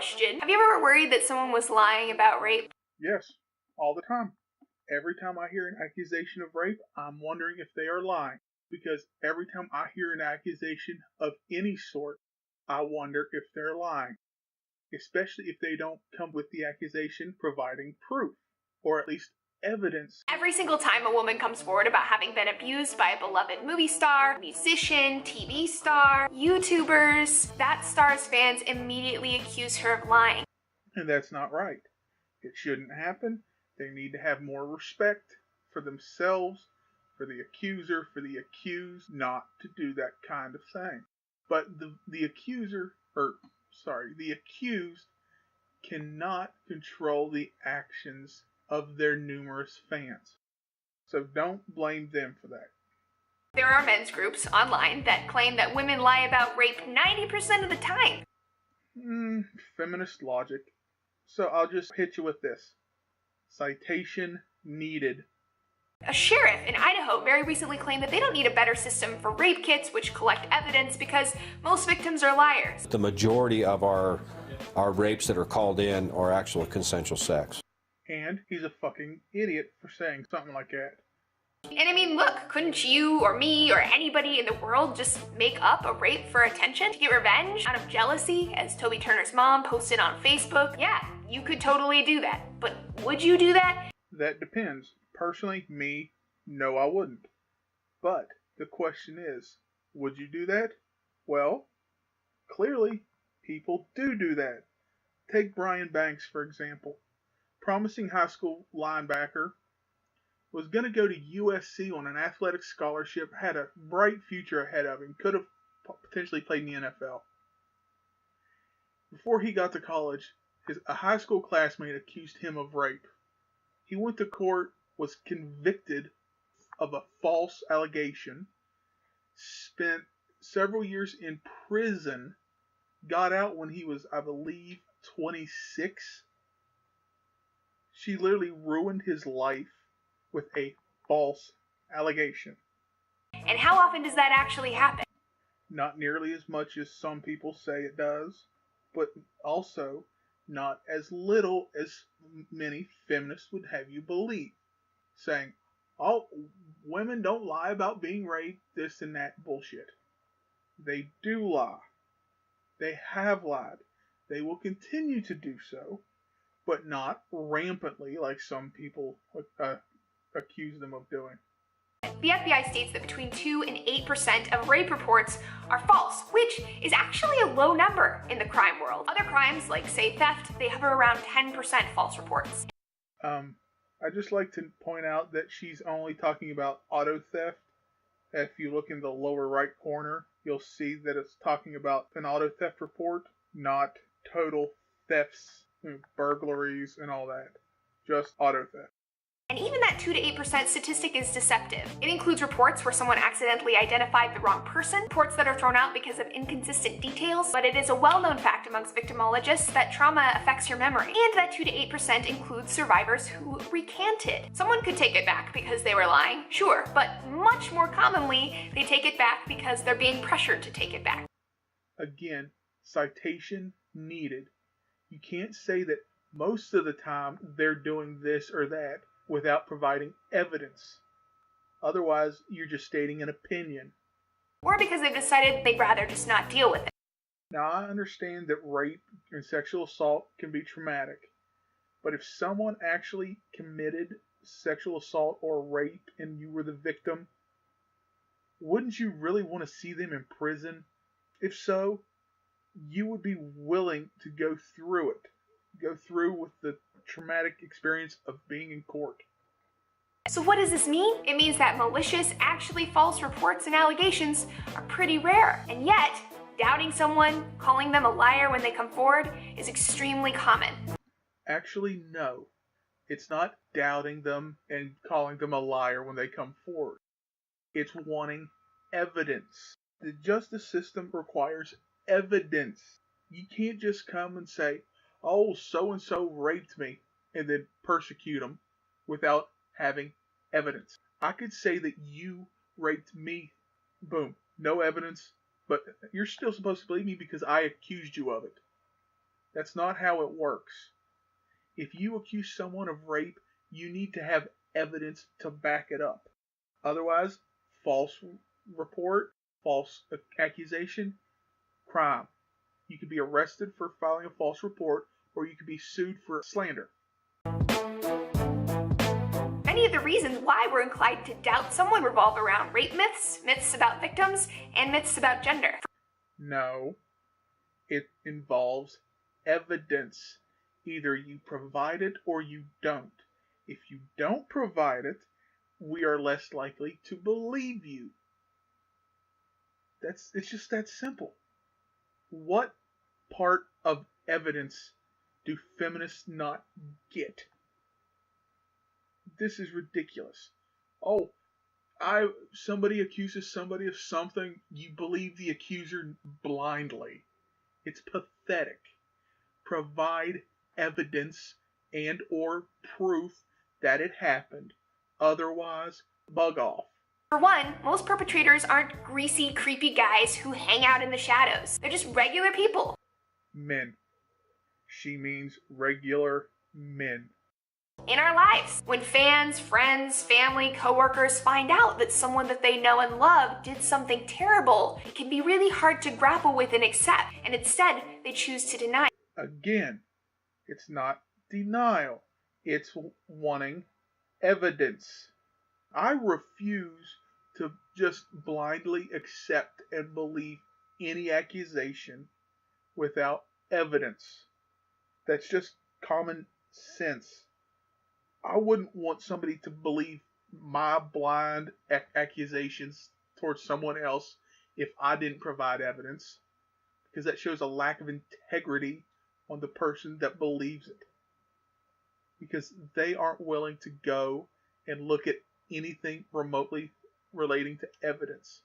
question. Have you ever worried that someone was lying about rape? Yes, all the time. Every time I hear an accusation of rape, I'm wondering if they are lying. Because every time I hear an accusation of any sort, I wonder if they're lying. Especially if they don't come with the accusation providing proof, or at least evidence. Every single time a woman comes forward about having been abused by a beloved movie star, musician, TV star, YouTubers, that star's fans immediately accuse her of lying. And that's not right. It shouldn't happen. They need to have more respect for themselves, for the accuser, for the accused, not to do that kind of thing. But the accused cannot control the actions of their numerous fans. So don't blame them for that. There are men's groups online that claim that women lie about rape 90% of the time. Feminist logic. So I'll just hit you with this. Citation needed. A sheriff in Idaho very recently claimed that they don't need a better system for rape kits which collect evidence because most victims are liars. The majority of our rapes that are called in are actual consensual sex. And he's a fucking idiot for saying something like that. And I mean, look, couldn't you or me or anybody in the world just make up a rape for attention to get revenge out of jealousy, as Toby Turner's mom posted on Facebook? Yeah, you could totally do that. But would you do that? That depends. Personally, me, no, I wouldn't. But the question is, would you do that? Well, clearly, people do that. Take Brian Banks, for example. Promising high school linebacker, was going to go to USC on an athletic scholarship, had a bright future ahead of him, could have potentially played in the NFL. Before he got to college, a high school classmate accused him of rape. He went to court, was convicted of a false allegation, spent several years in prison, got out when he was, I believe, 26. She literally ruined his life with a false allegation. And how often does that actually happen? Not nearly as much as some people say it does, but also not as little as many feminists would have you believe. Saying, oh, women don't lie about being raped, this and that bullshit. They do lie. They have lied. They will continue to do so, but not rampantly like some people accuse them of doing. The FBI states that between 2 and 8% of rape reports are false, which is actually a low number in the crime world. Other crimes, like say theft, they hover around 10% false reports. I'd just like to point out that she's only talking about auto theft. If you look in the lower right corner, you'll see that it's talking about an auto theft report, not total thefts, burglaries, and all that. Just auto theft. And even that 2 to 8% statistic is deceptive. It includes reports where someone accidentally identified the wrong person, reports that are thrown out because of inconsistent details, but it is a well-known fact amongst victimologists that trauma affects your memory. And that 2 to 8% includes survivors who recanted. Someone could take it back because they were lying, sure, but much more commonly, they take it back because they're being pressured to take it back. Again, citation needed. You can't say that most of the time they're doing this or that without providing evidence. Otherwise, you're just stating an opinion. Or because they've decided they'd rather just not deal with it. Now, I understand that rape and sexual assault can be traumatic, but if someone actually committed sexual assault or rape and you were the victim, wouldn't you really want to see them in prison? If so, you would be willing to go through it. Go through with the traumatic experience of being in court. So what does this mean? It means that malicious, actually false reports and allegations are pretty rare. And yet, doubting someone, calling them a liar when they come forward is extremely common. Actually, no. It's not doubting them and calling them a liar when they come forward. It's wanting evidence. The justice system requires evidence. You can't just come and say, oh, so-and-so raped me, and then persecute them without having evidence. I could say that you raped me. Boom. No evidence, but you're still supposed to believe me because I accused you of it. That's not how it works. If you accuse someone of rape, you need to have evidence to back it up. Otherwise, false report, false accusation, crime. You could be arrested for filing a false report, or you could be sued for slander. Many of the reasons why we're inclined to doubt someone revolve around rape myths, myths about victims, and myths about gender. No, it involves evidence. Either you provide it or you don't. If you don't provide it, we are less likely to believe you. It's just that simple. What part of evidence do feminists not get? This is ridiculous. Oh, somebody accuses somebody of something, you believe the accuser blindly. It's pathetic. Provide evidence and or proof that it happened. Otherwise, bug off. For one, most perpetrators aren't greasy, creepy guys who hang out in the shadows. They're just regular people. Men. She means regular men. In our lives, when fans, friends, family, coworkers find out that someone that they know and love did something terrible, it can be really hard to grapple with and accept, and instead, they choose to deny. Again, it's not denial. It's wanting evidence. I refuse to just blindly accept and believe any accusation without evidence. That's just common sense. I wouldn't want somebody to believe my blind accusations towards someone else if I didn't provide evidence, because that shows a lack of integrity on the person that believes it, because they aren't willing to go and look at anything remotely relating to evidence.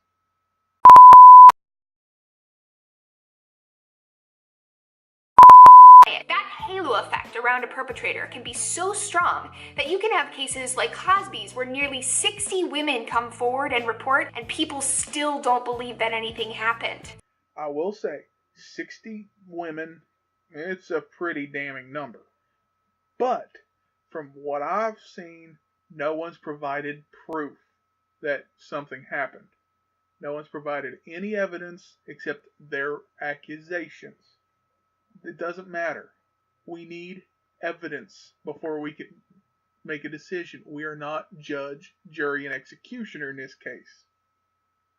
That halo effect around a perpetrator can be so strong that you can have cases like Cosby's where nearly 60 women come forward and report and people still don't believe that anything happened. I will say, 60 women, it's a pretty damning number. But from what I've seen, no one's provided proof that something happened. No one's provided any evidence except their accusations. It doesn't matter. We need evidence before we can make a decision. We are not judge, jury, and executioner in this case.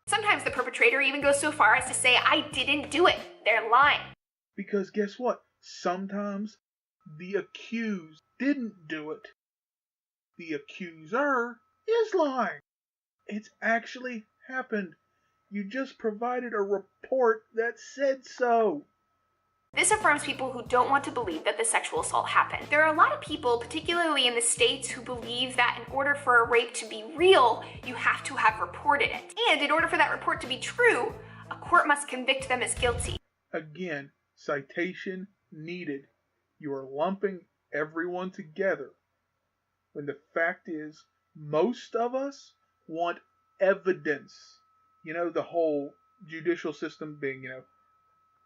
Sometimes the perpetrator even goes so far as to say, "I didn't do it." They're lying. Because guess what? Sometimes the accused didn't do it. The accuser is lying. It's actually happened. You just provided a report that said so. This affirms people who don't want to believe that the sexual assault happened. There are a lot of people, particularly in the States, who believe that in order for a rape to be real, you have to have reported it. And in order for that report to be true, a court must convict them as guilty. Again, citation needed. You are lumping everyone together, when the fact is, most of us want evidence. The whole judicial system being,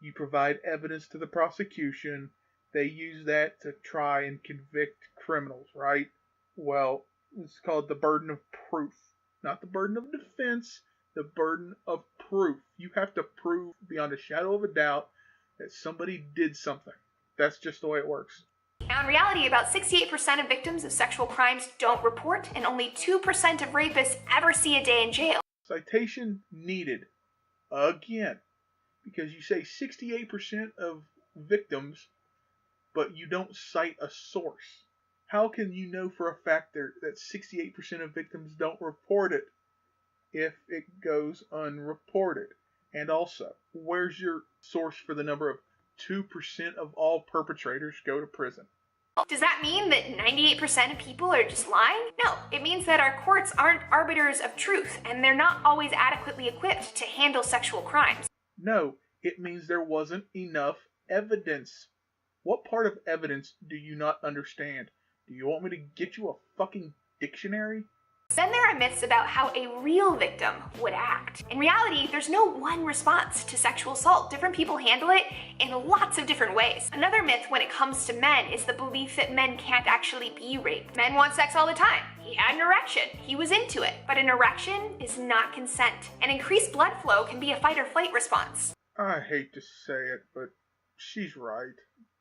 you provide evidence to the prosecution, they use that to try and convict criminals, right? Well, it's called the burden of proof. Not the burden of defense, the burden of proof. You have to prove beyond a shadow of a doubt that somebody did something. That's just the way it works. Now, in reality, about 68% of victims of sexual crimes don't report, and only 2% of rapists ever see a day in jail. Citation needed. Again. Because you say 68% of victims, but you don't cite a source. How can you know for a fact that 68% of victims don't report it if it goes unreported? And also, where's your source for the number of 2% of all perpetrators go to prison? Does that mean that 98% of people are just lying? No, it means that our courts aren't arbiters of truth, and they're not always adequately equipped to handle sexual crimes. No, it means there wasn't enough evidence. What part of evidence do you not understand? Do you want me to get you a fucking dictionary? Then there are myths about how a real victim would act. In reality, there's no one response to sexual assault. Different people handle it in lots of different ways. Another myth when it comes to men is the belief that men can't actually be raped. Men want sex all the time. He had an erection. He was into it. But an erection is not consent. And increased blood flow can be a fight or flight response. I hate to say it, but she's right.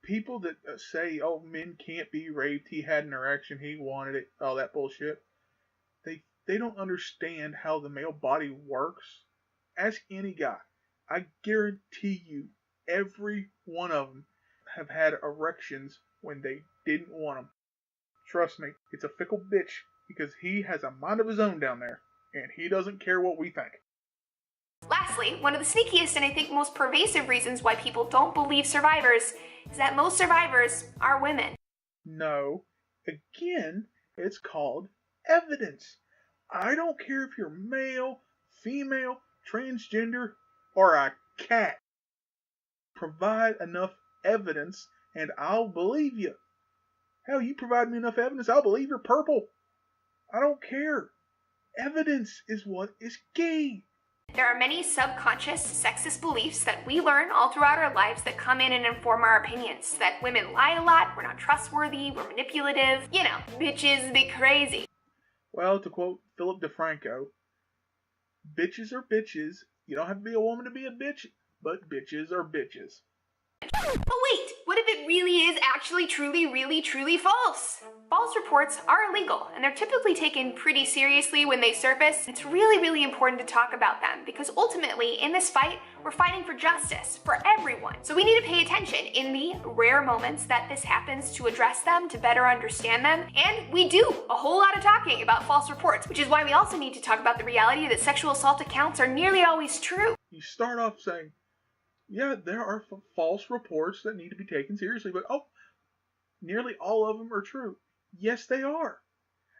People that say, oh, men can't be raped, he had an erection, he wanted it, all that bullshit. They don't understand how the male body works. Ask any guy. I guarantee you, every one of them have had erections when they didn't want them. Trust me, it's a fickle bitch because he has a mind of his own down there, and he doesn't care what we think. Lastly, one of the sneakiest and I think most pervasive reasons why people don't believe survivors is that most survivors are women. No, again, it's called evidence. I don't care if you're male, female, transgender, or a cat. Provide enough evidence and I'll believe you. Hell, you provide me enough evidence, I'll believe you're purple. I don't care. Evidence is what is key. There are many subconscious sexist beliefs that we learn all throughout our lives that come in and inform our opinions. That women lie a lot, we're not trustworthy, we're manipulative, you know, bitches be crazy. Well, to quote Philip DeFranco, bitches are bitches. You don't have to be a woman to be a bitch, but bitches are bitches. But wait, what if it really is actually truly false? False reports are illegal, and they're typically taken pretty seriously when they surface. It's really important to talk about them, because ultimately, in this fight, we're fighting for justice, for everyone. So we need to pay attention in the rare moments that this happens to address them, to better understand them, and we do a whole lot of talking about false reports, which is why we also need to talk about the reality that sexual assault accounts are nearly always true. You start off saying, yeah, there are false reports that need to be taken seriously, but oh, nearly all of them are true. Yes, they are.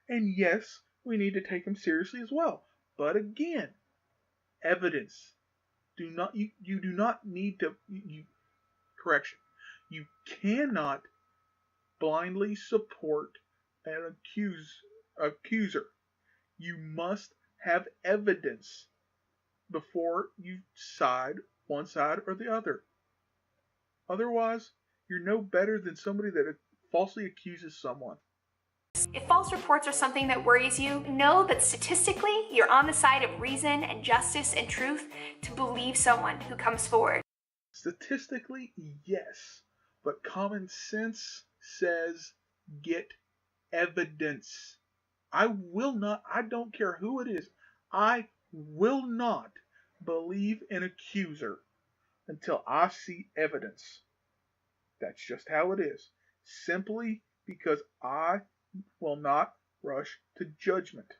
And yes, we need to take them seriously as well. But again, evidence. You do not need to, correction. You cannot blindly support an accuser. You must have evidence before you side one side or the other. Otherwise, you're no better than somebody that falsely accuses someone. If false reports are something that worries you, know that statistically, you're on the side of reason and justice and truth to believe someone who comes forward. Statistically, yes, but common sense says get evidence. I don't care who it is, I will not believe an accuser until I see evidence. That's just how it is. Simply because I will not rush to judgment.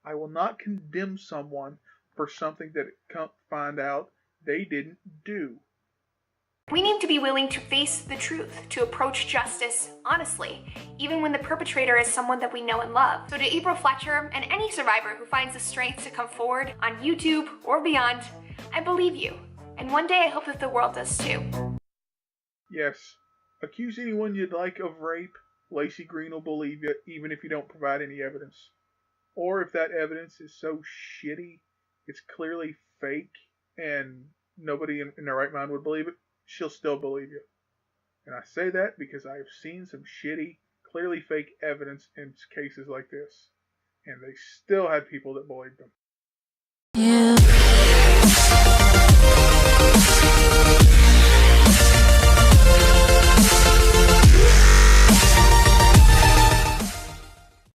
I will not condemn someone for something that come find out they didn't do. We need to be willing to face the truth, to approach justice honestly, even when the perpetrator is someone that we know and love. So to April Fletcher and any survivor who finds the strength to come forward on YouTube or beyond, I believe you. And one day I hope that the world does too. Yes, accuse anyone you'd like of rape. Laci Green will believe you, even if you don't provide any evidence. Or if that evidence is so shitty, it's clearly fake, and nobody in their right mind would believe it, she'll still believe you. And I say that because I have seen some shitty, clearly fake evidence in cases like this. And they still had people that believed them.